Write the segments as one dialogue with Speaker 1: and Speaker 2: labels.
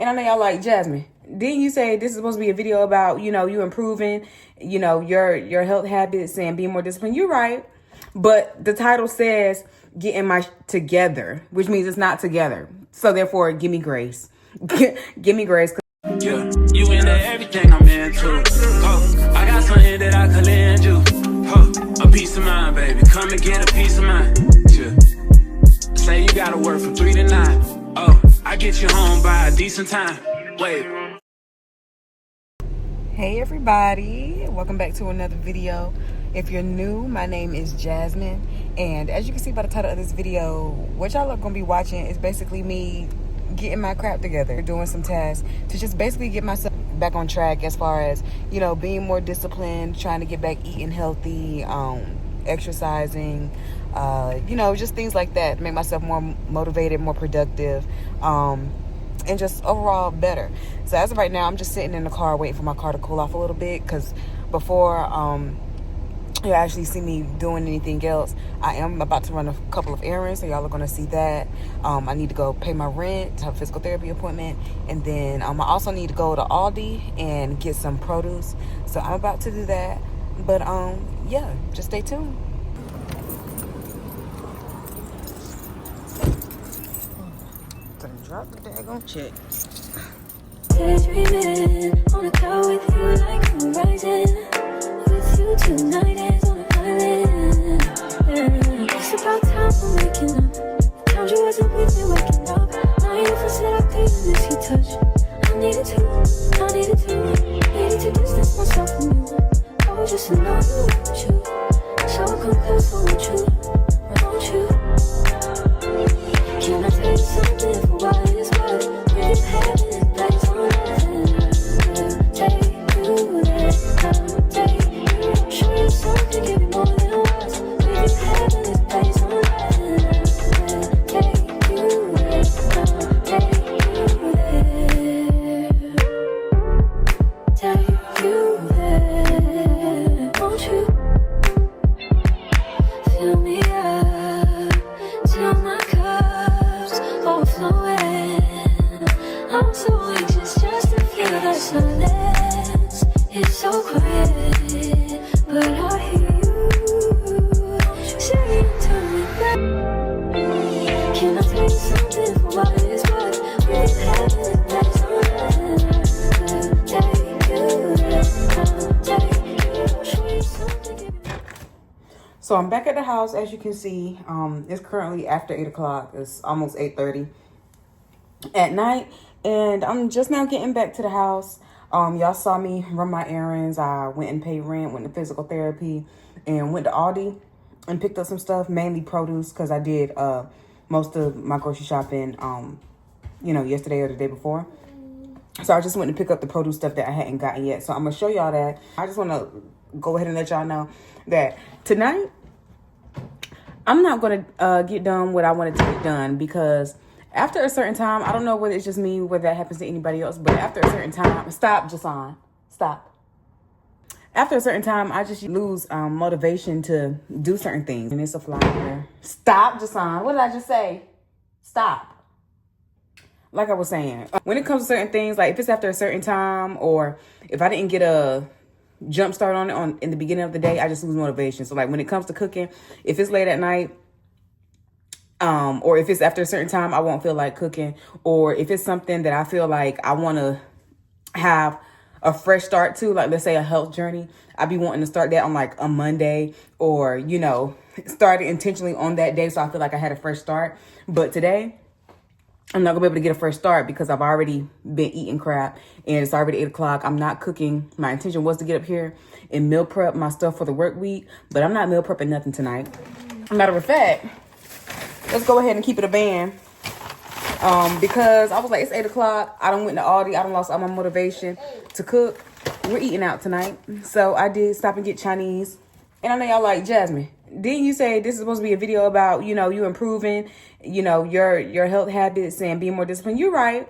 Speaker 1: And I know y'all like, Jasmine, didn't you say this is supposed to be a video about, you improving, your health habits and being more disciplined? You're right. But the title says getting my together, which means it's not together. So therefore, give me grace. Give me grace.
Speaker 2: Yeah, you into everything I'm into. Oh, I got something that I could lend you. Oh, a peace of mind, baby. Come and get a peace of mind. Yeah. Say you gotta work from 3 to 9. Oh, I get you home by a decent time. Wait.
Speaker 1: Hey everybody, welcome back to another video. If you're new, my name is Jasmine, and as you can see by the title of this video, what y'all are going to be watching is basically me getting my crap together, doing some tasks to just basically get myself back on track as far as, being more disciplined, trying to get back eating healthy, exercising, just things like that, make myself more motivated, more productive, and just overall better. So as of right now, I'm just sitting in the car waiting for my car to cool off a little bit, because before you actually see me doing anything else, I am about to run a couple of errands, so y'all are going to see that. I need to go pay my rent, have a physical therapy appointment, and then I also need to go to Aldi and get some produce. So I'm about to do that, but yeah, just stay tuned. Drop the daggone check.
Speaker 3: Daydreaming on a cloud with you like the horizon. With you tonight is on an island. Yeah. It's about time for making up. Found you wasn't with me waking up. Now you feel said I paid in this you touch. I needed to distance myself from you. I was just in love with you. So I come close, won't you? Won't you? Can I tell you something for what it's worth? We've had it back on nothing. Take you there, I'll take you. Show you something, give you more than words. We've had it back on nothing. Take you there, I'll take you there. Take you there, won't you? Fill me up till my cup's overflowing. I'm so anxious just to feel the silence. It's so quiet, but I hear you saying to me back. Can I tell you something for what it's worth? We've had it back on. Take you there, I'll take you. Show you something, give you.
Speaker 1: So I'm back at the house. As you can see, it's currently after 8 o'clock. It's almost 8:30 at night, and I'm just now getting back to the house. Y'all saw me run my errands. I went and paid rent, went to physical therapy, and went to Aldi and picked up some stuff, mainly produce, because I did most of my grocery shopping, yesterday or the day before. So I just went to pick up the produce stuff that I hadn't gotten yet. So I'm going to show y'all that. I just want to go ahead and let y'all know that tonight, I'm not going to get done what I wanted to get done, because after a certain time, I don't know whether it's just me, whether that happens to anybody else, but after a certain time, stop, Jason, stop. After a certain time, I just lose motivation to do certain things. And it's a fly here. Stop, Jason. What did I just say? Stop. Like I was saying, when it comes to certain things, like if it's after a certain time, or if I didn't get a jump start on it in the beginning of the day, I just lose motivation. So like when it comes to cooking, if it's late at night, or if it's after a certain time, I won't feel like cooking. Or if it's something that I feel like I want to have a fresh start to, like let's say a health journey, I'd be wanting to start that on like a Monday, or, start it intentionally on that day, so I feel like I had a fresh start. But today, I'm not gonna be able to get a fresh start because I've already been eating crap, and it's already 8 o'clock. I'm not cooking. My intention was to get up here and meal prep my stuff for the work week, but I'm not meal prepping nothing tonight. Matter of fact, let's go ahead and keep it a band. Because I was like, it's 8 o'clock. I done went to Aldi. I done lost all my motivation to cook. We're eating out tonight. So I did stop and get Chinese. And I know y'all like, Jasmine, didn't you say this is supposed to be a video about, you improving, your health habits and being more disciplined? You're right.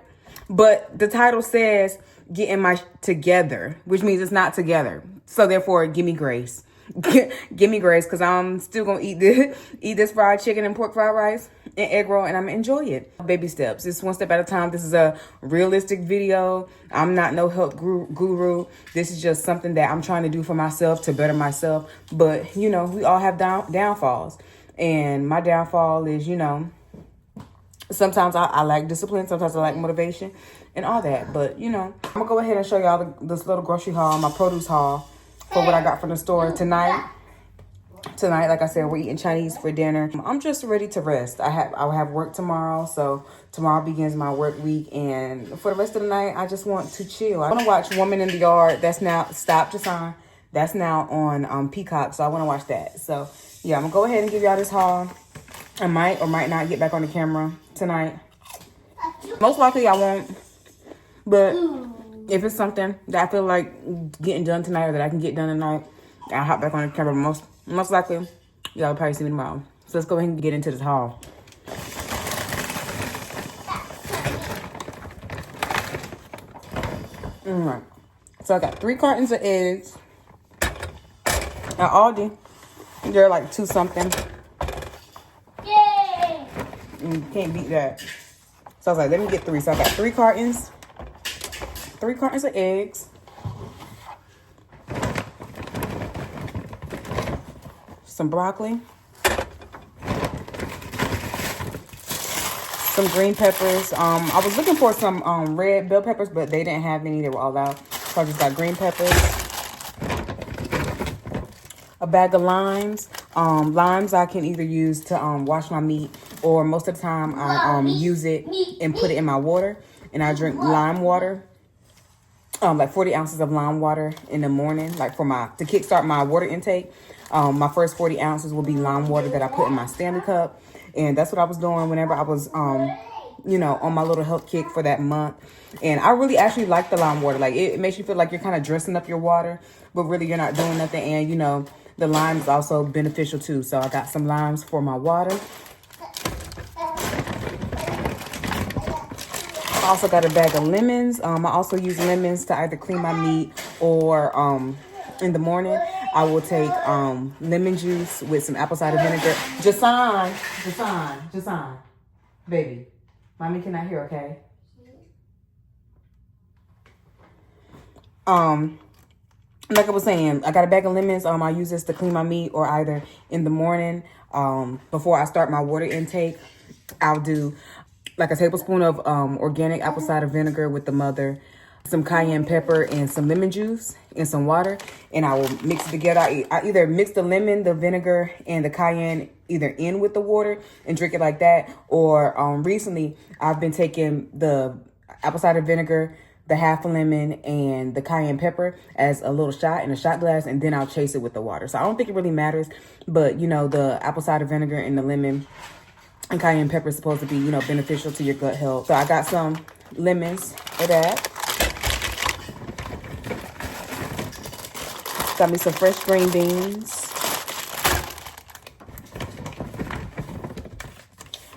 Speaker 1: But the title says getting my together, which means it's not together. So therefore, give me grace. Give me grace, because I'm still going to eat this fried chicken and pork fried rice. and egg roll, and I'm gonna enjoy it. Baby steps. It's one step at a time. This is a realistic video. I'm not no health guru. This is just something that I'm trying to do for myself to better myself. But, you know, we all have downfalls. And my downfall is, you know, sometimes I lack discipline. Sometimes I lack motivation and all that. But, you know, I'm going to go ahead and show y'all this little grocery haul, my produce haul for what I got from the store tonight. Tonight, like I said, we're eating Chinese for dinner. I'm just ready to rest. I'll have work tomorrow. So tomorrow begins my work week. And for the rest of the night, I just want to chill. I want to watch Woman in the Yard. That's now, Stop Jason. That's now on Peacock. So I want to watch that. So, yeah, I'm going to go ahead and give y'all this haul. I might or might not get back on the camera tonight. Most likely I won't. But if it's something that I feel like getting done tonight or that I can get done tonight, I'll hop back on the camera. Most likely, y'all will probably see me tomorrow. So let's go ahead and get into this haul. Alright. So I got 3 cartons of eggs at Aldi. They're like $2 something. Yay! You can't beat that. So I was like, let me get 3. So I got 3 cartons. 3 cartons of eggs. Some broccoli. Some green peppers. I was looking for some red bell peppers, but they didn't have any. They were all out. So I just got green peppers. A bag of limes. Limes I can either use to wash my meat, or most of the time I use it and put it in my water. And I drink lime water. Like 40 ounces of lime water in the morning, like to kickstart my water intake. My first 40 ounces will be lime water that I put in my Stanley cup. And that's what I was doing whenever I was, you know, on my little health kick for that month. And I really actually like the lime water. Like, it makes you feel like you're kind of dressing up your water, but really you're not doing nothing. And, you know, the lime is also beneficial too. So I got some limes for my water. I also got a bag of lemons. I also use lemons to either clean my meat or in the morning I will take lemon juice with some apple cider vinegar. Jason, baby, mommy cannot hear, okay? Like I was saying, I got a bag of lemons. I use this to clean my meat, or either in the morning before I start my water intake, I'll do like a tablespoon of organic apple cider vinegar with the mother, some cayenne pepper, and some lemon juice and some water, and I will mix it together. I either mix the lemon, the vinegar, and the cayenne either in with the water and drink it like that, or recently I've been taking the apple cider vinegar, the half a lemon, and the cayenne pepper as a little shot in a shot glass, and then I'll chase it with the water. So I don't think it really matters, but you know, the apple cider vinegar and the lemon and cayenne pepper is supposed to be, you know, beneficial to your gut health. So I got some lemons for that. Got me some fresh green beans.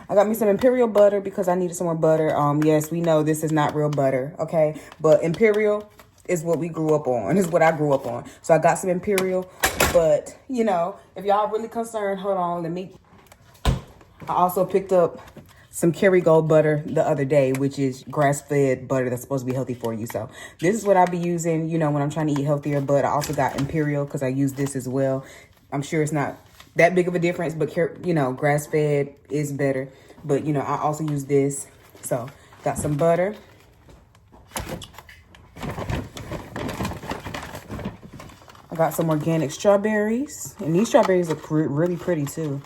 Speaker 1: I got me some Imperial butter because I needed some more butter. Yes, we know this is not real butter, okay? But Imperial is what we grew up on. Is what I grew up on. So I got some Imperial. But, you know, if y'all really concerned, hold on, let me... I also picked up some Kerrygold butter the other day, which is grass-fed butter that's supposed to be healthy for you. So this is what I'll be using, you know, when I'm trying to eat healthier. But I also got Imperial because I use this as well. I'm sure it's not that big of a difference, but, you know, grass-fed is better. But, you know, I also use this. So got some butter. I got some organic strawberries. And these strawberries look really pretty, too.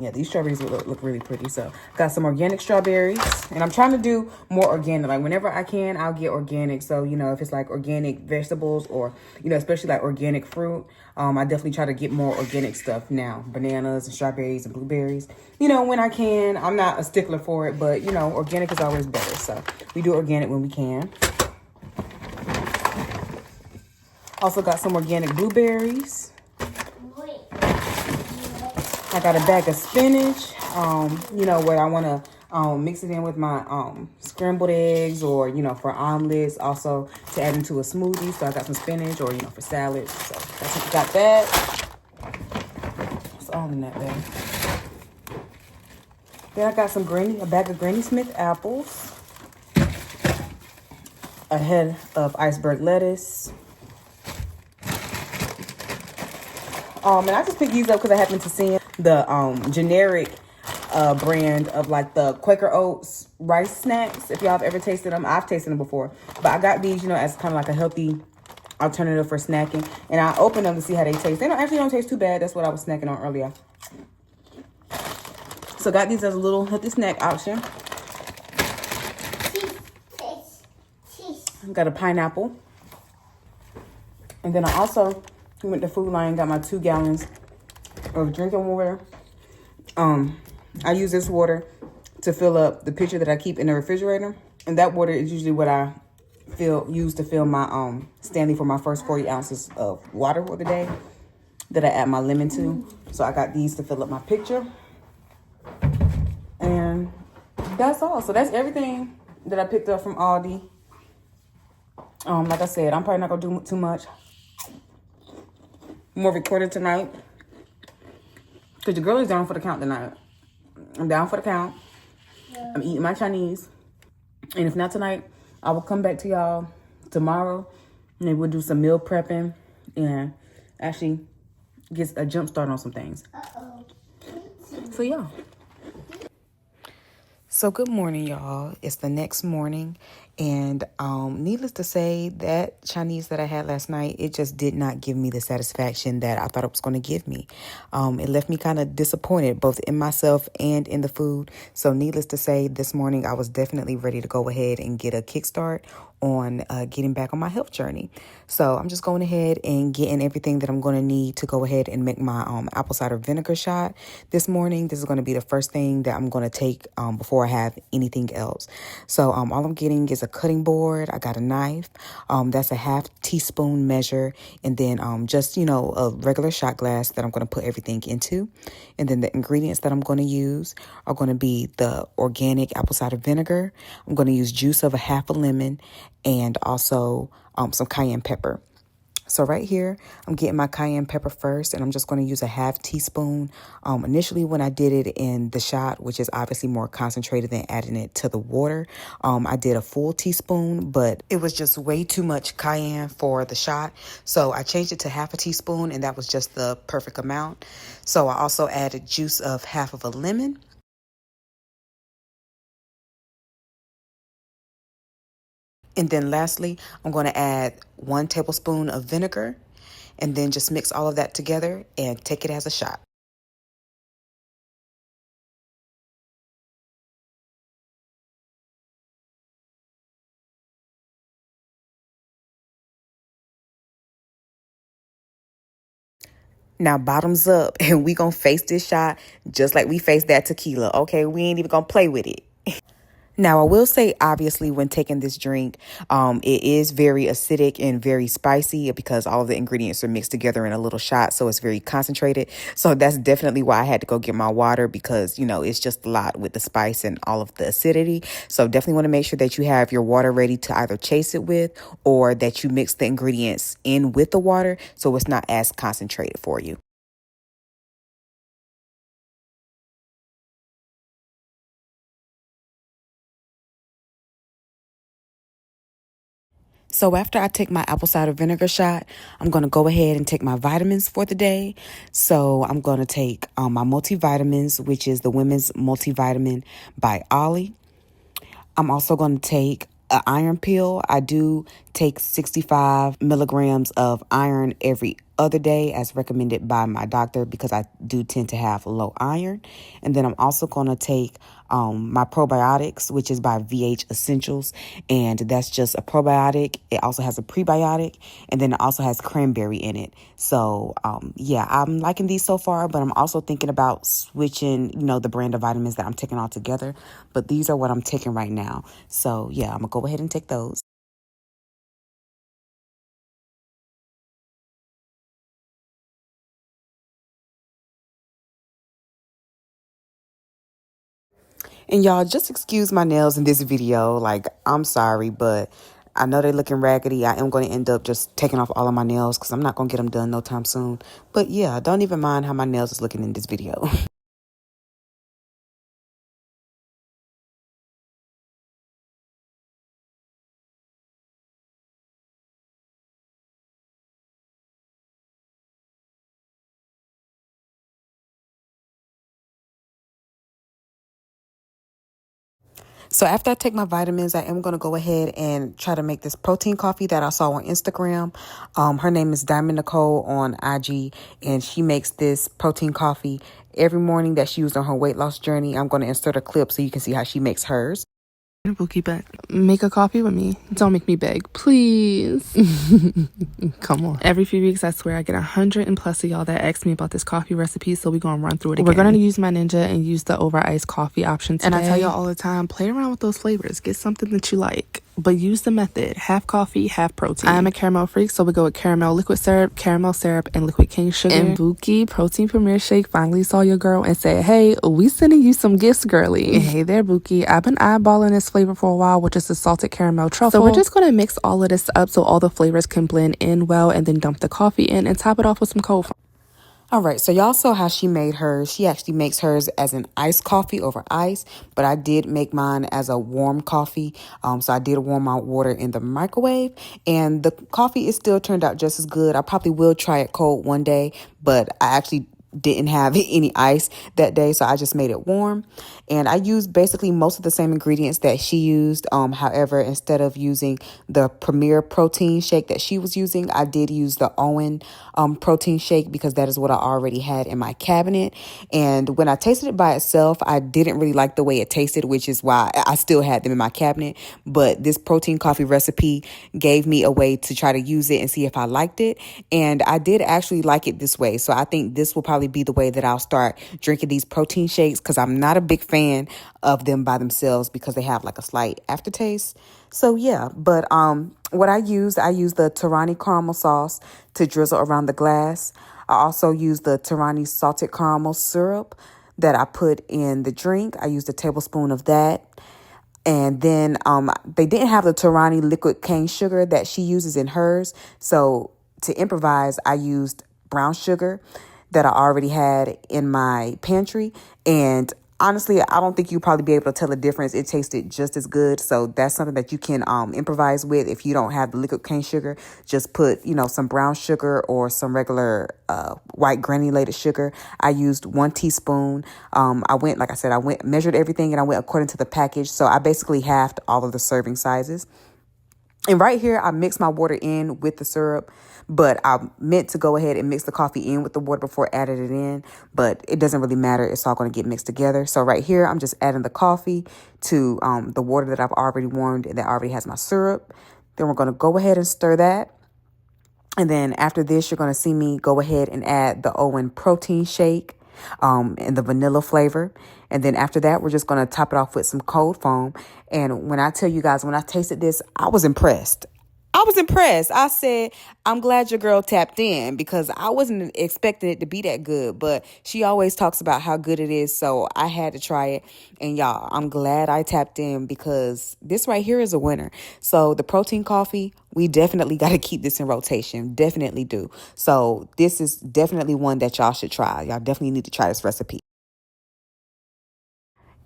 Speaker 1: Yeah, these strawberries look really pretty. So, got some organic strawberries. And I'm trying to do more organic. Like, whenever I can, I'll get organic. So, you know, if it's like organic vegetables or, you know, especially like organic fruit, I definitely try to get more organic stuff now. Bananas and strawberries and blueberries. You know, when I can. I'm not a stickler for it, but, you know, organic is always better. So, we do organic when we can. Also got some organic blueberries. I got a bag of spinach, you know, where I want to mix it in with my scrambled eggs, or, you know, for omelets, also to add into a smoothie. So I got some spinach, or, you know, for salads. So got that. So all in that bag. Then I got a bag of Granny Smith apples, a head of iceberg lettuce. And I just picked these up because I happened to see the generic brand of like the Quaker Oats rice snacks. If y'all have ever tasted them, I've tasted them before. But I got these, you know, as kind of like a healthy alternative for snacking. And I opened them to see how they taste. They don't taste too bad. That's what I was snacking on earlier. So got these as a little healthy snack option. Got a pineapple. And then I also went to Food Lion, got my 2 gallons of drinking water. I use this water to fill up the pitcher that I keep in the refrigerator. And that water is usually what I use to fill my Stanley for my first 40 ounces of water for the day that I add my lemon to. So I got these to fill up my pitcher. And that's all. So that's everything that I picked up from Aldi. Like I said, I'm probably not gonna do too much more recording tonight because the girl is down for the count tonight. I'm down for the count. Yeah. I'm eating my Chinese, and if not tonight, I will come back to y'all tomorrow, and then we'll do some meal prepping and actually get a jump start on some things. So yeah. So good morning, y'all. It's the next morning, and needless to say, that Chinese that I had last night, it just did not give me the satisfaction that I thought it was going to give me. It left me kind of disappointed, both in myself and in the food. So needless to say, this morning I was definitely ready to go ahead and get a kickstart on getting back on my health journey. So I'm just going ahead and getting everything that I'm going to need to go ahead and make my apple cider vinegar shot this morning. This is going to be the first thing that I'm going to take before I have anything else. So all I'm getting is a cutting board. I got a knife. That's a half teaspoon measure. And then just, you know, a regular shot glass that I'm going to put everything into. And then the ingredients that I'm going to use are going to be the organic apple cider vinegar. I'm going to use juice of a half a lemon and also some cayenne pepper. So right here, I'm getting my cayenne pepper first, and I'm just going to use a half teaspoon. Initially, when I did it in the shot, which is obviously more concentrated than adding it to the water, I did a full teaspoon, but it was just way too much cayenne for the shot. So I changed it to half a teaspoon, and that was just the perfect amount. So I also added juice of half of a lemon. And then lastly, I'm going to add 1 tablespoon of vinegar and then just mix all of that together and take it as a shot. Now, bottoms up, and we going to face this shot just like we faced that tequila. Okay, we ain't even going to play with it. Now, I will say, obviously, when taking this drink, it is very acidic and very spicy because all of the ingredients are mixed together in a little shot. So it's very concentrated. So that's definitely why I had to go get my water because, you know, it's just a lot with the spice and all of the acidity. So definitely want to make sure that you have your water ready to either chase it with or that you mix the ingredients in with the water so it's not as concentrated for you. So after I take my apple cider vinegar shot, I'm going to go ahead and take my vitamins for the day. So I'm going to take my multivitamins, which is the Women's Multivitamin by Ollie. I'm also going to take an iron pill. I do take 65 milligrams of iron every other day as recommended by my doctor because I do tend to have low iron. And then I'm also going to take my probiotics, which is by VH Essentials. And that's just a probiotic. It also has a prebiotic. And then it also has cranberry in it. So, yeah, I'm liking these so far. But I'm also thinking about switching, you know, the brand of vitamins that I'm taking all together. But these are what I'm taking right now. So, yeah, I'm going to go ahead and take those. And y'all, just excuse my nails in this video. Like, I'm sorry, but I know they're looking raggedy. I am going to end up just taking off all of my nails because I'm not going to get them done no time soon. But yeah, don't even mind how my nails is looking in this video. So after I take my vitamins, I am going to go ahead and try to make this protein coffee that I saw on Instagram. Her name is Diamond Nicole on IG, and she makes this protein coffee every morning that she used on her weight loss journey. I'm going to insert a clip so you can see how she makes hers.
Speaker 4: Bookie, but make a coffee with me. Don't make me beg, please. Come on. Every few weeks, I swear I get 100 and plus of y'all that ask me about this coffee recipe, so we're gonna run through it again. We're gonna use my Ninja and use the over ice coffee option today. And I tell y'all all the time, play around with those flavors. Get something that you like, but use the method. Half coffee, half protein. I am a caramel freak, so we go with caramel liquid syrup, caramel syrup, and liquid cane sugar. And Bookie Protein Premier Shake finally saw your girl and said, hey, we sending you some gifts, girly. Hey there, Bookie. I've been eyeballing this flavor for a while, which is the salted caramel truffle. So we're just gonna mix all of this up so all the flavors can blend in well, and then dump the coffee in and top it off with some cold foam.
Speaker 1: All right, so y'all saw how she made hers. She actually makes hers as an iced coffee over ice, but I did make mine as a warm coffee. So I did warm my water in the microwave, and the coffee is still turned out just as good. I probably will try it cold one day, but I actually didn't have any ice that day, so I just made it warm. And I used basically most of the same ingredients that she used. However, instead of using the Premier protein shake that she was using, I did use the Owen protein shake because that is what I already had in my cabinet. And when I tasted it by itself, I didn't really like the way it tasted, which is why I still had them in my cabinet. But this protein coffee recipe gave me a way to try to use it and see if I liked it. And I did actually like it this way. So I think this will probably be the way that I'll start drinking these protein shakes, because I'm not a big fan of them by themselves because they have like a slight aftertaste. So yeah, but what I used the Torani caramel sauce to drizzle around the glass. I also used the Torani salted caramel syrup that I put in the drink. I used a tablespoon of that. And then they didn't have the Torani liquid cane sugar that she uses in hers. So to improvise, I used brown sugar that I already had in my pantry. And honestly, I don't think you'll probably be able to tell the difference. It tasted just as good. So that's something that you can improvise with. If you don't have the liquid cane sugar, just put, some brown sugar or some regular white granulated sugar. I used 1 teaspoon. I went measured everything, and I went according to the package. So I basically halved all of the serving sizes. And right here, I mixed my water in with the syrup, but I meant to go ahead and mix the coffee in with the water before I added it in, but it doesn't really matter. It's all going to get mixed together. So right here, I'm just adding the coffee to the water that I've already warmed and that already has my syrup. Then we're going to go ahead and stir that. And then after this, you're going to see me go ahead and add the Owen protein shake and the vanilla flavor. And then after that, we're just going to top it off with some cold foam. And when I tell you guys, when I tasted this, I was impressed. I said, I'm glad your girl tapped in, because I wasn't expecting it to be that good. But she always talks about how good it is. So I had to try it. And y'all, I'm glad I tapped in, because this right here is a winner. So the protein coffee, we definitely got to keep this in rotation. Definitely do. So this is definitely one that y'all should try. Y'all definitely need to try this recipe.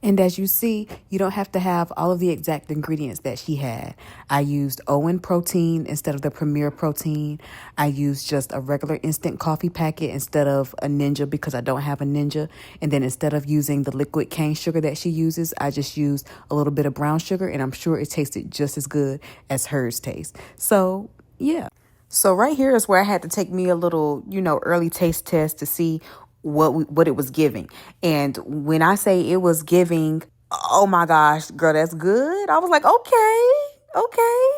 Speaker 1: And as you see, you don't have to have all of the exact ingredients that she had. I used Owen protein instead of the Premier protein. I used just a regular instant coffee packet instead of a Ninja, because I don't have a Ninja. And then instead of using the liquid cane sugar that she uses, I just used a little bit of brown sugar, and I'm sure it tasted just as good as hers tastes. So yeah. So right here is where I had to take me a little, early taste test to see what it was giving. And when I say it was giving, oh my gosh, girl, that's good. I was like, okay.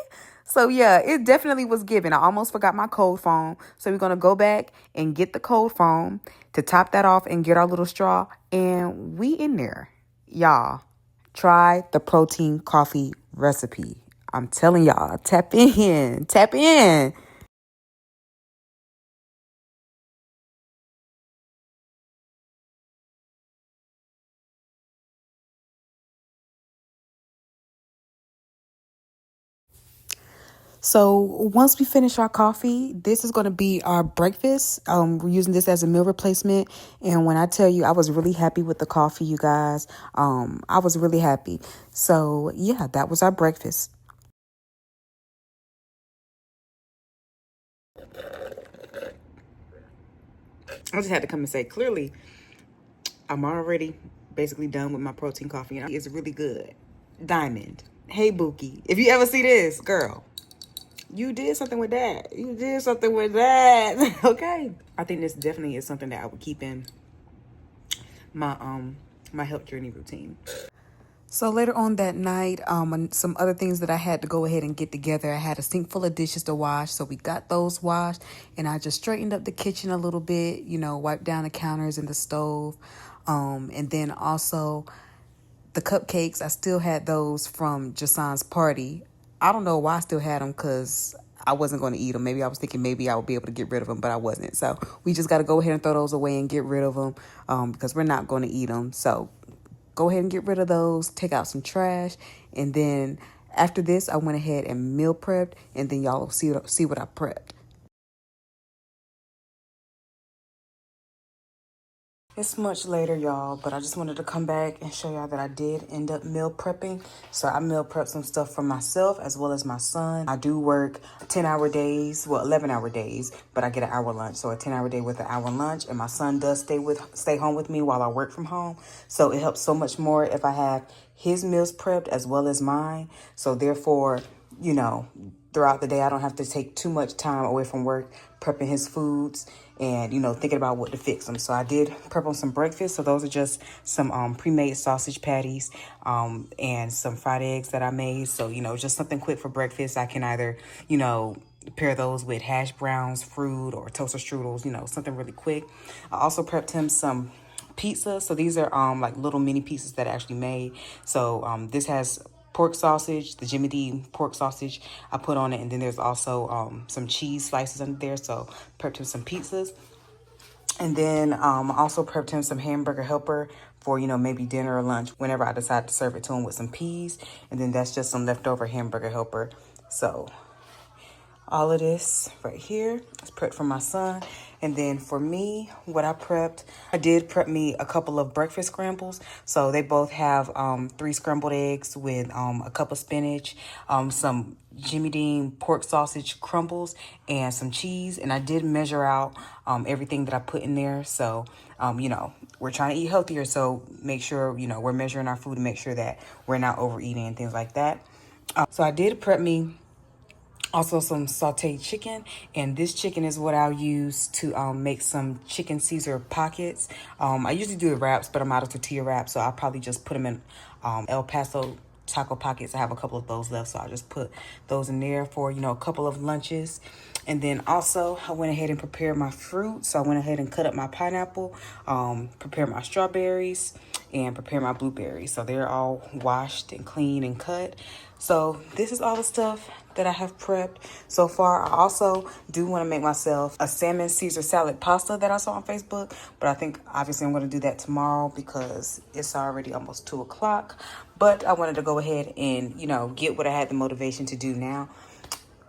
Speaker 1: So yeah, it definitely was giving. I almost forgot my cold foam. So we're going to go back and get the cold foam to top that off and get our little straw. And we in there. Y'all, try the protein coffee recipe. I'm telling y'all, tap in. So once we finish our coffee, this is going to be our breakfast. We're using this as a meal replacement. And when I tell you, I was really happy with the coffee, you guys. I was really happy. So yeah, that was our breakfast. I just had to come and say, clearly, I'm already basically done with my protein coffee. And it's really good. Diamond. Hey, Bookie. If you ever see this, girl, you did something with that. You did something with that. Okay. I think this definitely is something that I would keep in my my health journey routine. So later on that night, some other things that I had to go ahead and get together. I had a sink full of dishes to wash, so we got those washed, and I just straightened up the kitchen a little bit, you know, wiped down the counters and the stove, and then also the cupcakes. I still had those from Jason's party. I don't know why I still had them, because I wasn't going to eat them. Maybe I was thinking maybe I would be able to get rid of them, but I wasn't. So we just got to go ahead and throw those away and get rid of them, because we're not going to eat them. So go ahead and get rid of those, take out some trash, and then after this, I went ahead and meal prepped, and then y'all will see what I prepped. It's much later, y'all, but I just wanted to come back and show y'all that I did end up meal prepping. So I meal prepped some stuff for myself as well as my son. I do work 10-hour days, well, 11-hour days, but I get an hour lunch. So a 10-hour day with an hour lunch, and my son does stay home with me while I work from home. So it helps so much more if I have his meals prepped as well as mine. So therefore, you know, throughout the day, I don't have to take too much time away from work prepping his foods and, you know, thinking about what to fix them. So I did prep on some breakfast. So those are just some pre-made sausage patties and some fried eggs that I made. So, you know, just something quick for breakfast. I can either, you know, pair those with hash browns, fruit, or toaster strudels, you know, something really quick. I also prepped him some pizza. So these are like little mini pizzas that I actually made. So this has pork sausage, the Jimmy Dean pork sausage I put on it, and then there's also some cheese slices under there. So prepped him some pizzas, and then I also prepped him some hamburger helper for, you know, maybe dinner or lunch whenever I decide to serve it to him with some peas, and then that's just some leftover hamburger helper. So all of this right here is prepped for my son. And then for me, what I prepped, I did prep me a couple of breakfast scrambles. So they both have 3 scrambled eggs with a cup of spinach, some Jimmy Dean pork sausage crumbles, and some cheese. And I did measure out everything that I put in there. So, you know, we're trying to eat healthier. So make sure, you know, we're measuring our food to make sure that we're not overeating and things like that. So I did prep me also some sauteed chicken, and this chicken is what I'll use to make some chicken Caesar pockets. I usually do the wraps, but I'm out of tortilla wraps, so I'll probably just put them in El Paso taco pockets. I have a couple of those left, so I'll just put those in there for, you know, a couple of lunches. And then also I went ahead and prepared my fruit. So I went ahead and cut up my pineapple, prepared my strawberries, and prepared my blueberries. So they're all washed and clean and cut. So this is all the stuff that I have prepped so far. I also do want to make myself a salmon Caesar salad pasta that I saw on Facebook, but I think obviously I'm going to do that tomorrow because it's already almost 2 o'clock. But I wanted to go ahead and, you know, get what I had the motivation to do now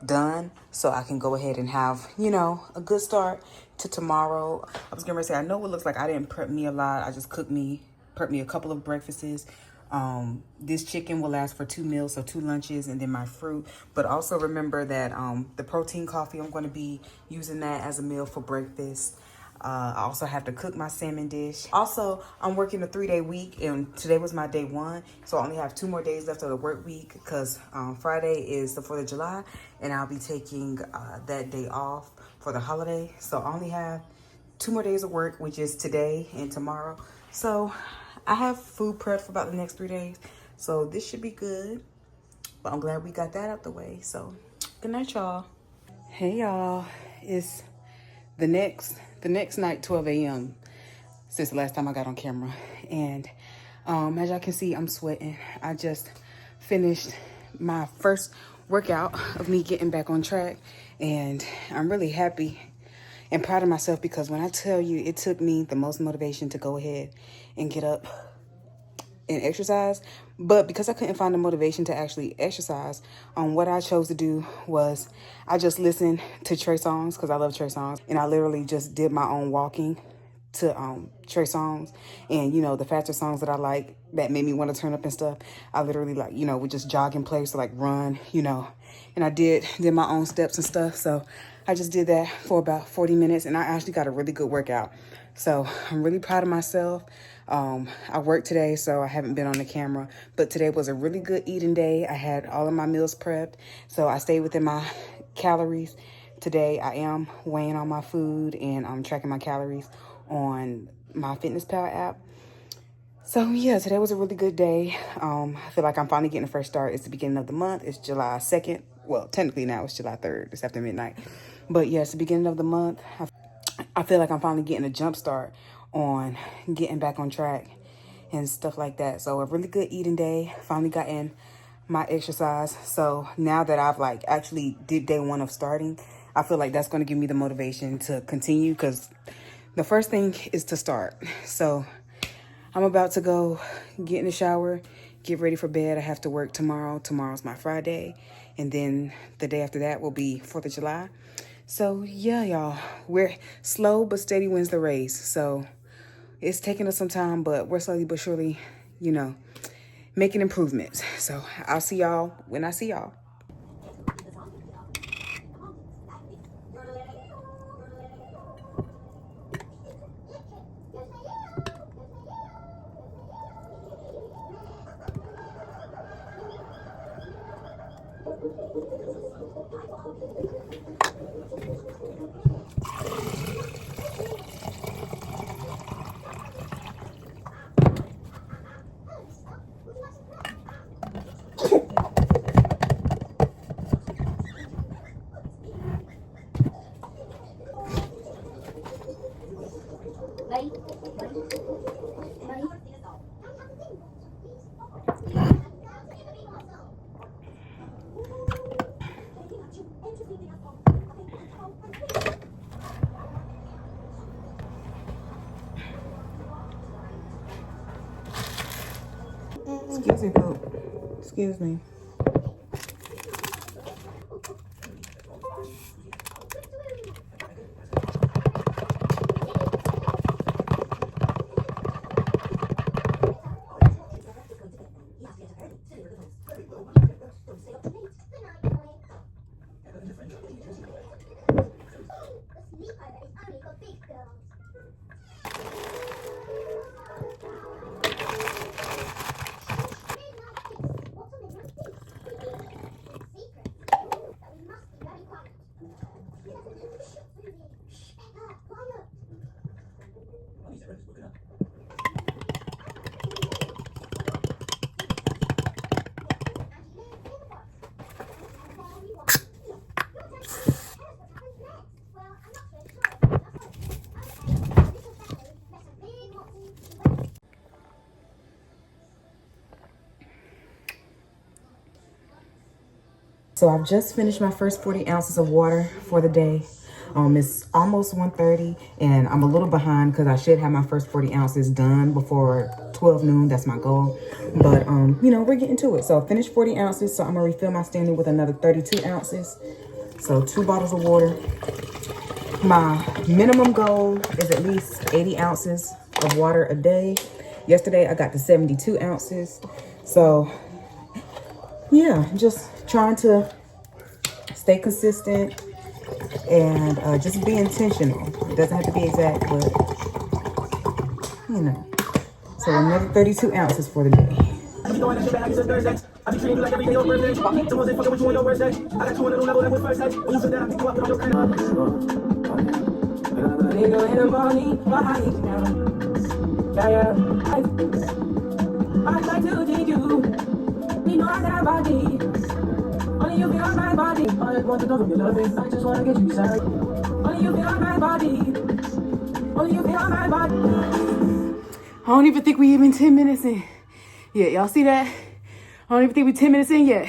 Speaker 1: done, so I can go ahead and have, you know, a good start to tomorrow. I was going to say, I know it looks like I didn't prep me a lot. I just prepped me a couple of breakfasts. This chicken will last for 2 meals, so 2 lunches, and then my fruit. But also remember that the protein coffee, I'm going to be using that as a meal for breakfast. I also have to cook my salmon dish. Also, I'm working a 3-day week, and today was my day 1. So I only have 2 more days left of the work week because Friday is the 4th of July, and I'll be taking that day off for the holiday. So I only have 2 more days of work, which is today and tomorrow. So I have food prepped for about the next 3 days. So this should be good. But I'm glad we got that out the way. So good night, y'all. Hey, y'all. It's the next night, 12 a.m. since the last time I got on camera. And as y'all can see, I'm sweating. I just finished my first workout of me getting back on track. And I'm really happy and proud of myself because when I tell you it took me the most motivation to go ahead and get up and exercise. But because I couldn't find the motivation to actually exercise, what I chose to do was I just listened to Trey songs because I love Trey songs, and I literally just did my own walking to Trey songs. And you know, the faster songs that I like that made me want to turn up and stuff, I literally like, you know, would just jog in place or like run, you know. And I did my own steps and stuff. So I just did that for about 40 minutes, and I actually got a really good workout. So I'm really proud of myself. I worked today, so I haven't been on the camera, but today was a really good eating day. I had all of my meals prepped, so I stayed within my calories. Today I am weighing on my food, and I'm tracking my calories on my FitnessPal app. So yeah, today was a really good day. I feel like I'm finally getting a fresh start. It's the beginning of the month. It's July 2nd. Well, technically now it's July 3rd. It's after midnight. But yeah, it's the beginning of the month. I feel like I'm finally getting a jump start on getting back on track and stuff like that. So a really good eating day. Finally got in my exercise. So now that I've like actually did day one of starting, I feel like that's going to give me the motivation to continue, because the first thing is to start. So I'm about to go get in the shower, get ready for bed. I have to work tomorrow. Tomorrow's my Friday. And then the day after that will be 4th of July. So yeah, y'all, we're slow but steady wins the race. So it's taking us some time, but we're slowly but surely, you know, making improvements. So I'll see y'all when I see y'all. Excuse me, Poop. Excuse me. So I've just finished my first 40 ounces of water for the day. It's almost 1:30 and I'm a little behind because I should have my first 40 ounces done before 12 noon. That's my goal. But, you know, we're getting to it. So I finished 40 ounces. So I'm going to refill my standard with another 32 ounces. So 2 bottles of water. My minimum goal is at least 80 ounces of water a day. Yesterday, I got to 72 ounces. So, yeah, just trying to stay consistent and just be intentional. It doesn't have to be exact, but, you know. So another 32 ounces for the day.
Speaker 5: I be going that shit back, it's Thursday. I be treating you like every day on birthday. Someone say fucking with you on your worst day. I got you on a new level that with first day. When you said that, I pick you up, put on your kind of. Nigga in the morning, behind you now. Yeah. I'd like to dig you. You know I got a body. Only you feel on my body. I want to know from your loving. I just want to get you sorry. Only you feel on my body. Only you feel on my body.
Speaker 1: I don't even think we even 10 minutes in. Yeah, y'all see that? I don't even think we 10 minutes in yet.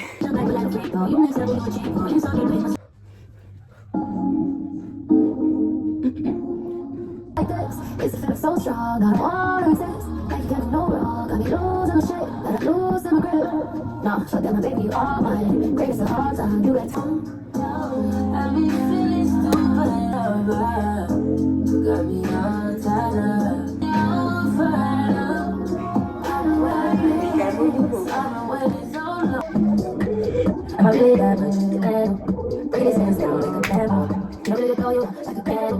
Speaker 3: Like this, it's so strong. I wanna resist. Like you got no wrong. clothes and shit, got clothes in my grip. No, fuck that, my baby, you all mine. Greatest of all time, you got time. I've been feeling stupid, you got me all tied up. You're fine, I know where I've been waiting so long. I'll be that much to end. Break his hands down like a pebble. You know they throw you like a pebble.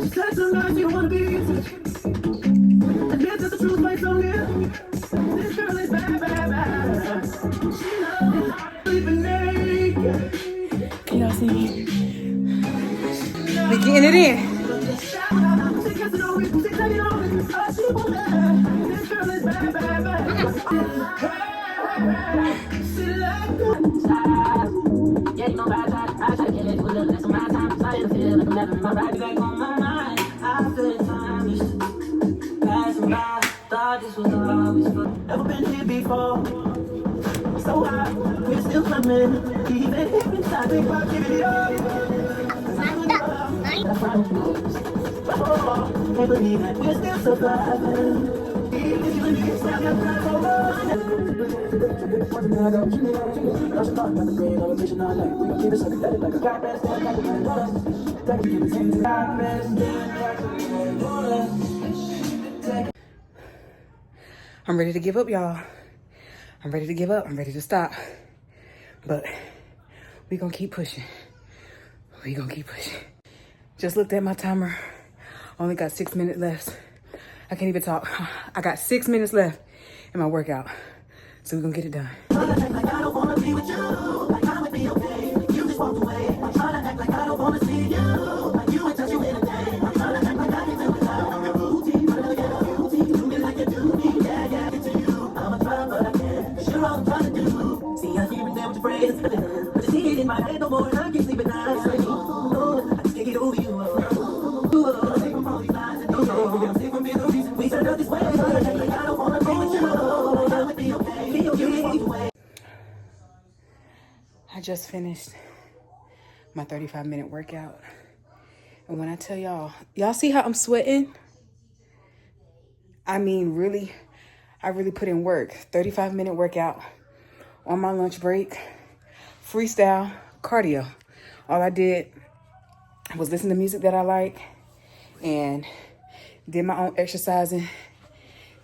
Speaker 5: Said sometimes you wanna be admit that the truth might so near. This girl is bad, bad, bad. She knows sleeping naked.
Speaker 1: Can y'all see me? We getting it in.
Speaker 5: She gets to know it, she take it on it. Oh, she won't let. This girl is bad, bad, bad. She like that.
Speaker 3: Yeah, you know, I try to get it with a little less of my time. Starting to feel like I'm having my ride back on my mind. I feel time is passing by. Thought this was always fun.
Speaker 5: Never been here before. So high, we're still coming. Even if it's not, think about giving it up. Oh, can't believe that we're still surviving. Even if you believe it's not your time for
Speaker 1: I'm ready to give up, y'all. I'm ready to give up. I'm ready to stop. But we gonna keep pushing. We gonna keep pushing. Just looked at my timer. Only got 6 minutes left. I can't even talk. I got 6 minutes left in my workout. So we're gonna get it done.
Speaker 5: like I don't wanna be with you. Like I would be okay. You just walked away. I'm trying to act like I don't wanna see you. Like you would touch you in a day. I'm trying to act like I can do without your booty. But I get a beauty. Do me like you do me. Yeah, yeah, get to you. I'ma try, but I can't. 'Cause you're all I'm trying to do. See, I hear it there with your friends. I just see it in my head no more. And I can't sleep at night. Oh, I just can't get over you. Take from all these lies and don't take from me the reason we turned out this way. Like I don't wanna be with you. Like I would be okay. Be okay.
Speaker 1: I just finished my 35-minute workout. And when I tell y'all see how I'm sweating? I mean, really, I really put in work. 35-minute workout on my lunch break, freestyle, cardio. All I did was listen to music that I like and did my own exercising,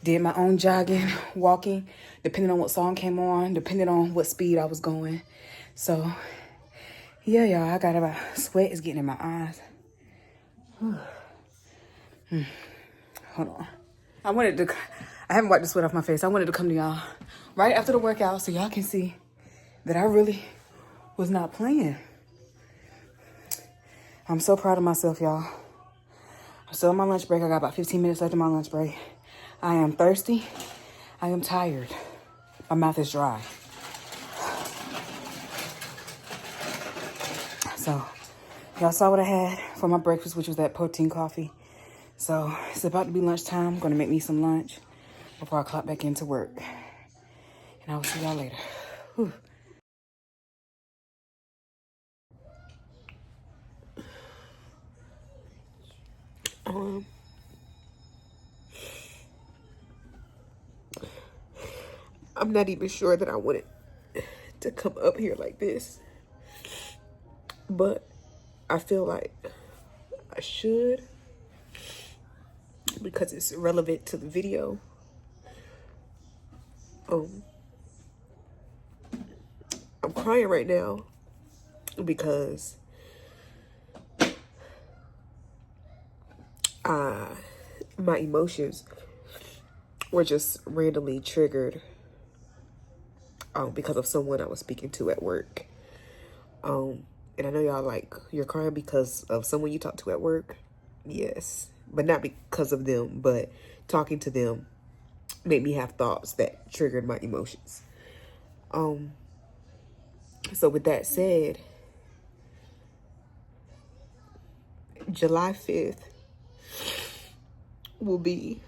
Speaker 1: did my own jogging, walking, depending on what song came on, depending on what speed I was going. So, yeah, y'all, I got about, sweat is getting in my eyes. Hold on. I haven't wiped the sweat off my face. I wanted to come to y'all right after the workout so y'all can see that I really was not playing. I'm so proud of myself, y'all. I'm still on my lunch break. I got about 15 minutes left of my lunch break. I am thirsty. I am tired. My mouth is dry. So, y'all saw what I had for my breakfast, which was that protein coffee. So, it's about to be lunchtime. I'm going to make me some lunch before I clock back into work. And I will see y'all later. Whew.
Speaker 6: I'm not even sure that I wanted to come up here like this, but I feel like I should because it's relevant to the video. I'm crying right now because my emotions were just randomly triggered because of someone I was speaking to at work. And I know y'all like, you're crying because of someone you talked to at work. Yes, but not because of them, but talking to them made me have thoughts that triggered my emotions. So with that said, July 5th will be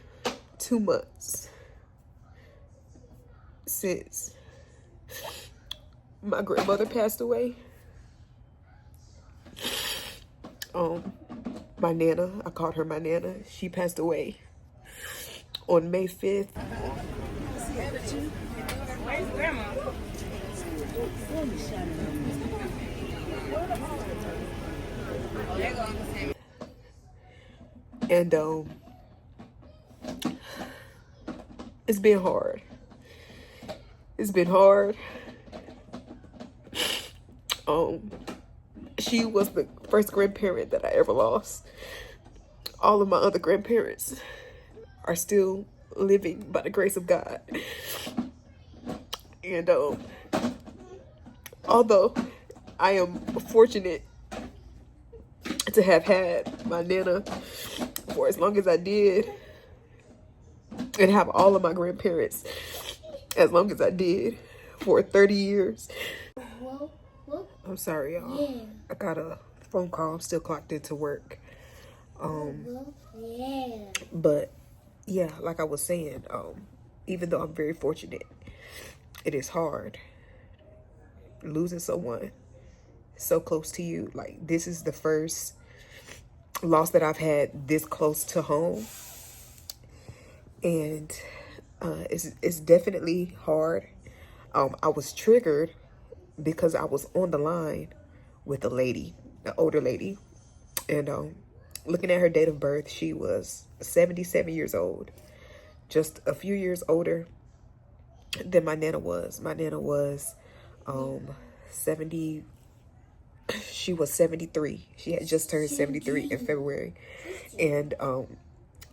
Speaker 6: 2 months since my grandmother passed away. My Nana, I called her my Nana. She passed away on May 5th. And it's been hard. It's been hard. She was the first grandparent that I ever lost. All of my other grandparents are still living by the grace of God. And although I am fortunate to have had my Nana for as long as I did, and have all of my grandparents as long as I did for 30 years. I'm sorry, y'all. Yeah. I got a phone call. I'm still clocked into work. But yeah, like I was saying, even though I'm very fortunate, it is hard losing someone so close to you. Like, this is the first loss that I've had this close to home. And it's definitely hard. I was triggered because I was on the line with a lady, an older lady. And looking at her date of birth, she was 77 years old. Just a few years older than my Nana was. My Nana was 70. She was 73. She had just turned 73 in February. And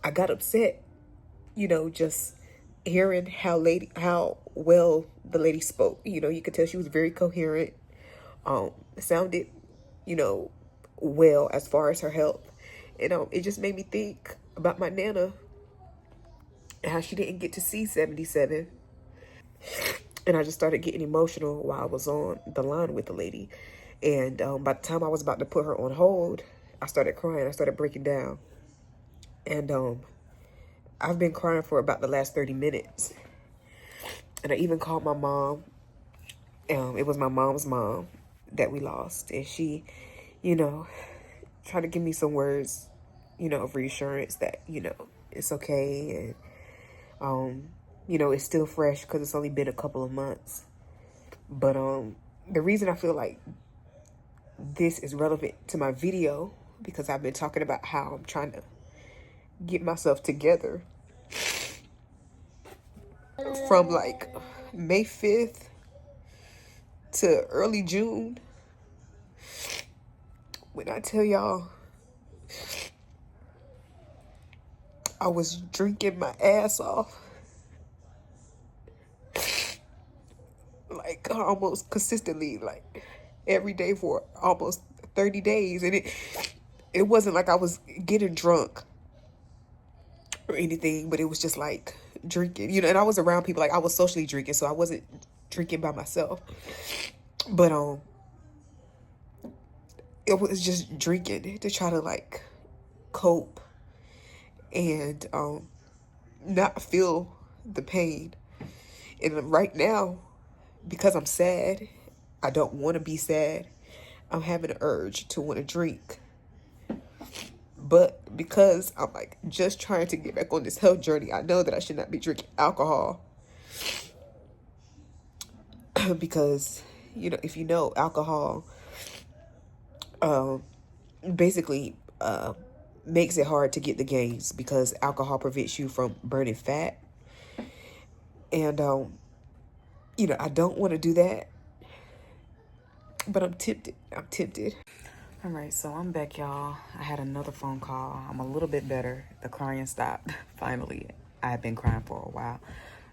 Speaker 6: I got upset, you know, just hearing how well the lady spoke. You know, you could tell she was very coherent. Sounded, you know, well as far as her health. And it just made me think about my Nana and how she didn't get to see 77. And I just started getting emotional while I was on the line with the lady. And by the time I was about to put her on hold, I started crying. I started breaking down. And I've been crying for about the last 30 minutes. And I even called my mom. It was my mom's mom that we lost. And she, you know, tried to give me some words, you know, of reassurance that, you know, it's okay. And, you know, it's still fresh because it's only been a couple of months. But the reason I feel like this is relevant to my video, because I've been talking about how I'm trying to get myself together from like May 5th to early June. When I tell y'all, I was drinking my ass off, like almost consistently, like every day for almost 30 days. And it wasn't like I was getting drunk or anything, but it was just like drinking, you know. And I was around people, like I was socially drinking, so I wasn't drinking by myself. But it was just drinking to try to like cope and not feel the pain. And right now, because I'm sad, I don't want to be sad. I'm having an urge to want to drink. But because I'm like just trying to get back on this health journey, I know that I should not be drinking alcohol. Because, you know, if you know, alcohol basically makes it hard to get the gains, because alcohol prevents you from burning fat. And, you know, I don't want to do that, but I'm tempted.
Speaker 1: All right, so I'm back, y'all. I had another phone call. I'm a little bit better. The crying stopped, finally. I had been crying for a while.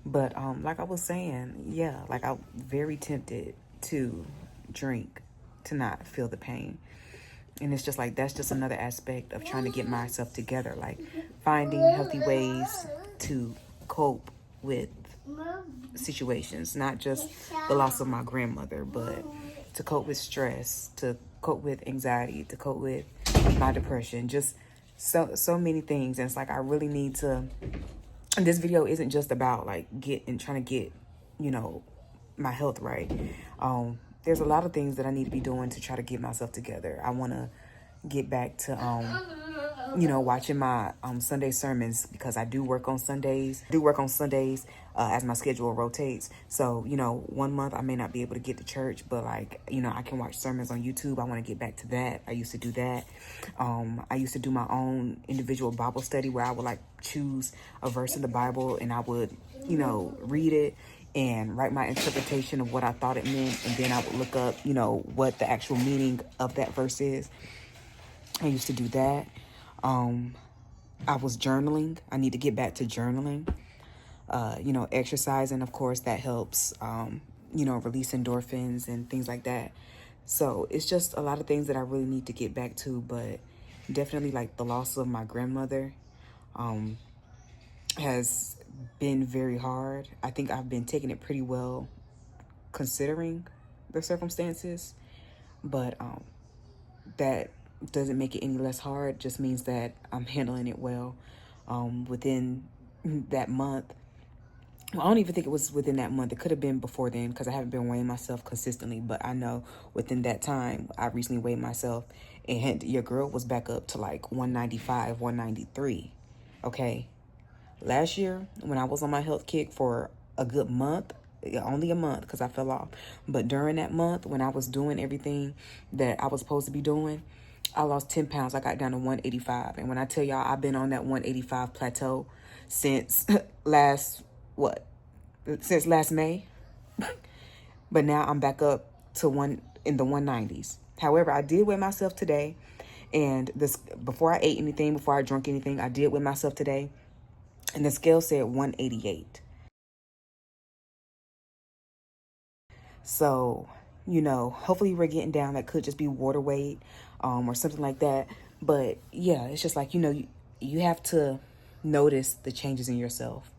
Speaker 1: But like I was saying, yeah, like I'm very tempted to drink to not feel the pain. And it's just like, that's just another aspect of trying to get myself together, like finding healthy ways to cope with situations, not just the loss of my grandmother, but to cope with stress, to cope with anxiety, to cope with my depression, just so many things. And it's like, I really need to, and this video isn't just about like trying to get, you know, my health right. There's a lot of things that I need to be doing to try to get myself together. I want to get back to you know, watching my Sunday sermons, because I do work on Sundays. As my schedule rotates. So, you know, one month I may not be able to get to church, but like, you know, I can watch sermons on YouTube. I want to get back to that. I used to do that. I used to do my own individual Bible study where I would like choose a verse in the Bible and I would, you know, read it and write my interpretation of what I thought it meant. And then I would look up, you know, what the actual meaning of that verse is. I used to do that. I was journaling. I need to get back to journaling. You know, exercising, of course, that helps, you know, release endorphins and things like that. So it's just a lot of things that I really need to get back to, but definitely like the loss of my grandmother has been very hard. I think I've been taking it pretty well considering the circumstances, but that doesn't make it any less hard. Just means that I'm handling it well. Within that month, well, I don't even think it was within that month. It could have been before then because I haven't been weighing myself consistently. But I know within that time, I recently weighed myself and your girl was back up to like 195, 193. Okay. Last year, when I was on my health kick for a good month, only a month because I fell off. But during that month, when I was doing everything that I was supposed to be doing, I lost 10 pounds. I got down to 185. And when I tell y'all, I've been on that 185 plateau since since last May. But now I'm back up to in the 190s. However, I did weigh myself today. And before I ate anything, before I drank anything, I did weigh myself today. And the scale said 188. So, you know, hopefully we're getting down. That could just be water weight or something like that. But yeah, it's just like, you know, you have to notice the changes in yourself.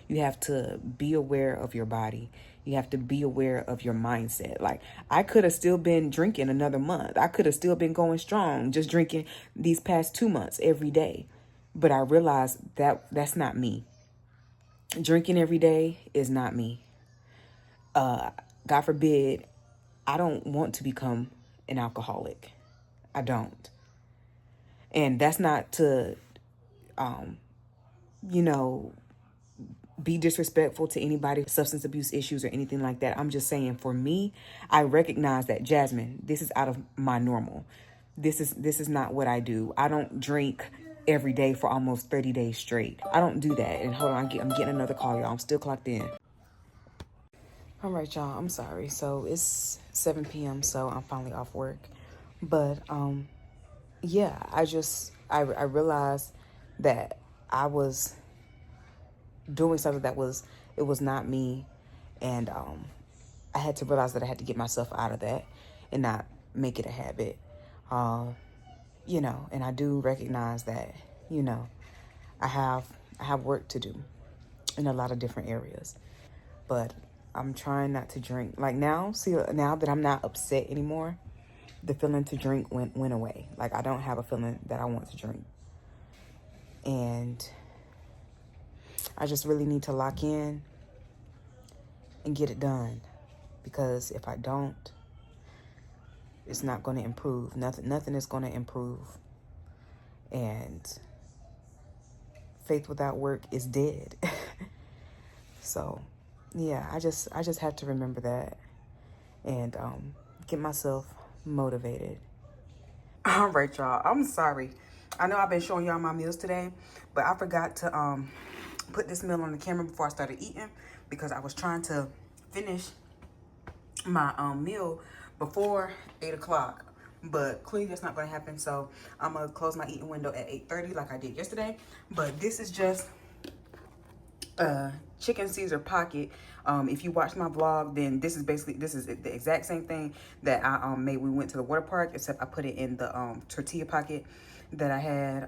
Speaker 1: You have to be aware of your body. You have to be aware of your mindset. Like, I could have still been drinking another month. I could have still been going strong, just drinking these past 2 months every day. But I realized that that's not me. Drinking every day is not me. God forbid, I don't want to become an alcoholic. I don't. And that's not to, you know, be disrespectful to anybody with substance abuse issues or anything like that. I'm just saying, for me, I recognize that, Jasmine, this is out of my normal. This is not what I do. I don't drink every day for almost 30 days straight. I don't do that. And hold on, I'm getting another call, y'all. I'm still clocked in. All right, y'all, I'm sorry. So it's 7 p.m., so I'm finally off work. But, yeah, I realized that I was doing something that was not me. And I had to realize that I had to get myself out of that and not make it a habit. You know, and I do recognize that, you know, I have work to do in a lot of different areas. But I'm trying not to drink. Like now that I'm not upset anymore, the feeling to drink went away. Like, I don't have a feeling that I want to drink. And I just really need to lock in and get it done. Because if I don't, it's not going to improve. Nothing is going to improve. And faith without work is dead. So, yeah, I just have to remember that and get myself motivated. All right, y'all. I'm sorry. I know I've been showing y'all my meals today, but I forgot to put this meal on the camera before I started eating because I was trying to finish my meal before 8 o'clock. But clearly that's not going to happen, so I'm going to close my eating window at 8:30 like I did yesterday. But this is just chicken Caesar pocket. If you watched my vlog, then this is the exact same thing that I made when we went to the water park, except I put it in the tortilla pocket that I had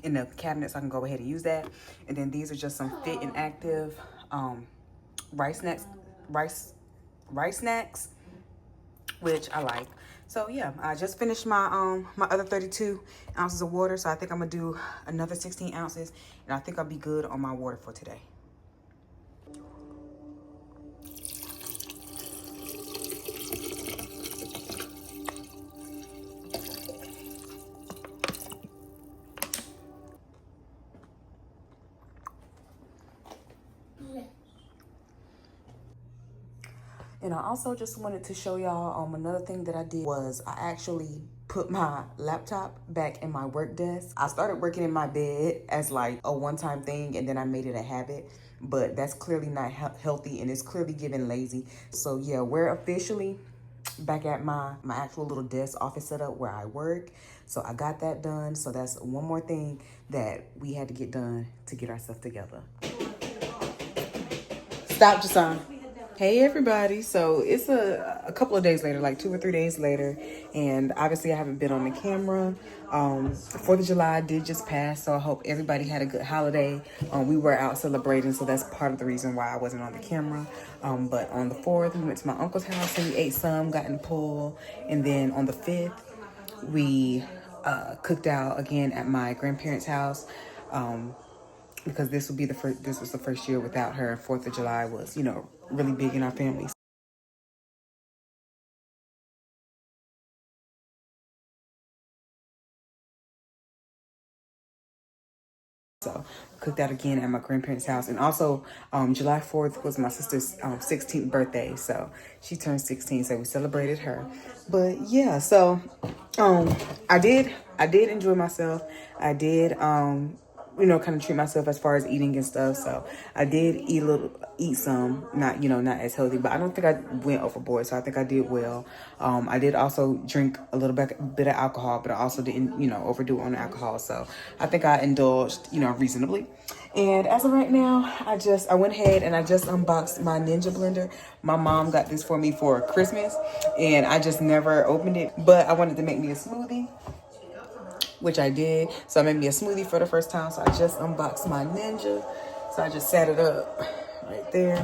Speaker 1: in the cabinet, so I can go ahead and use that. And then these are just some Fit and Active rice snacks, which I like. So yeah, I just finished my my other 32 ounces of water, so I think I'm gonna do another 16 ounces, and I think I'll be good on my water for today. And I also just wanted to show y'all another thing that I did was I actually put my laptop back in my work desk. I started working in my bed as like a one-time thing, and then I made it a habit, but that's clearly not healthy, and it's clearly giving lazy. So yeah, we're officially back at my actual little desk office setup where I work. So I got that done. So that's one more thing that we had to get done to get our stuff together. Stop, Jason. Hey everybody, so it's a couple of days later, like 2 or 3 days later, and obviously I haven't been on the camera. 4th of July did just pass, so I hope everybody had a good holiday. We were out celebrating, so that's part of the reason why I wasn't on the camera. But on the 4th, we went to my uncle's house and we ate some, got in the pool, and then on the 5th, we cooked out again at my grandparents' house. Because this was the first year without her. 4th of July was, you know, really big in our family. So cooked out again at my grandparents' house. And also July 4th was my sister's 16th birthday. So she turned 16, so we celebrated her. But yeah, so I did enjoy myself. I did you know, kind of treat myself as far as eating and stuff. So I did eat some, not, you know, not as healthy, but I don't think I went overboard. So I think I did well. I did also drink a little bit of alcohol, but I also didn't, you know, overdo it on the alcohol. So I think I indulged, you know, reasonably. And as of right now, I went ahead and I just unboxed my Ninja blender. My mom got this for me for Christmas and I just never opened it, but I wanted to make me a smoothie, which I did. So I made me a smoothie for the first time. So I just unboxed my Ninja. So I just set it up right there.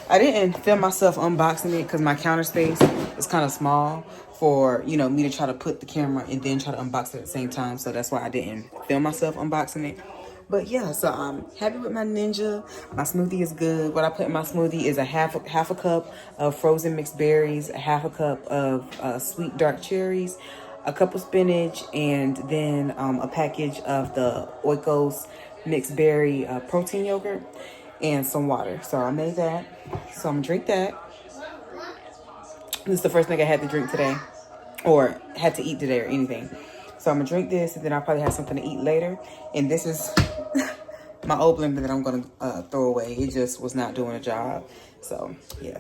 Speaker 1: I didn't film myself unboxing it because my counter space is kind of small for, you know, me to try to put the camera and then try to unbox it at the same time. So that's why I didn't film myself unboxing it. But yeah, so I'm happy with my Ninja. My smoothie is good. What I put in my smoothie is a half a cup of frozen mixed berries, a half a cup of sweet dark cherries, a cup of spinach, and then a package of the Oikos mixed berry protein yogurt and some water. So I made that. So I'm gonna drink that. This is the first thing I had to drink today, or had to eat today or anything. So I'm gonna drink this, and then I'll probably have something to eat later. And this is my old blender that I'm gonna throw away. It just was not doing a job. So yeah.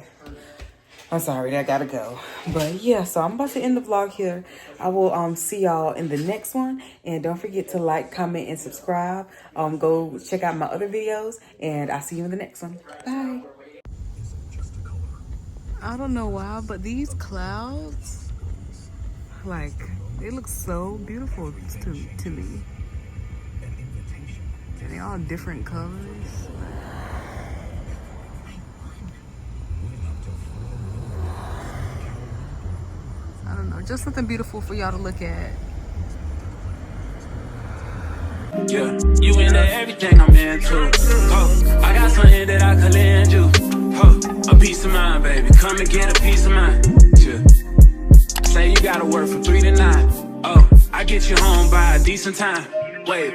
Speaker 1: I'm sorry, I gotta go. But yeah, so I'm about to end the vlog here. I will see y'all in the next one. And don't forget to like, comment, and subscribe. Go check out my other videos, and I'll see you in the next one. Bye.
Speaker 4: I don't know why, but these clouds, like, they look so beautiful to me. And they're all different colors. I don't know, just something beautiful for y'all to look at.
Speaker 2: Yeah, you into everything I'm into. Oh, I got something that I could lend you. Oh, a peace of mind, baby. Come and get a piece of mind. Yeah. Say you gotta work from 3 to 9. Oh, I get you home by a decent time. Wait.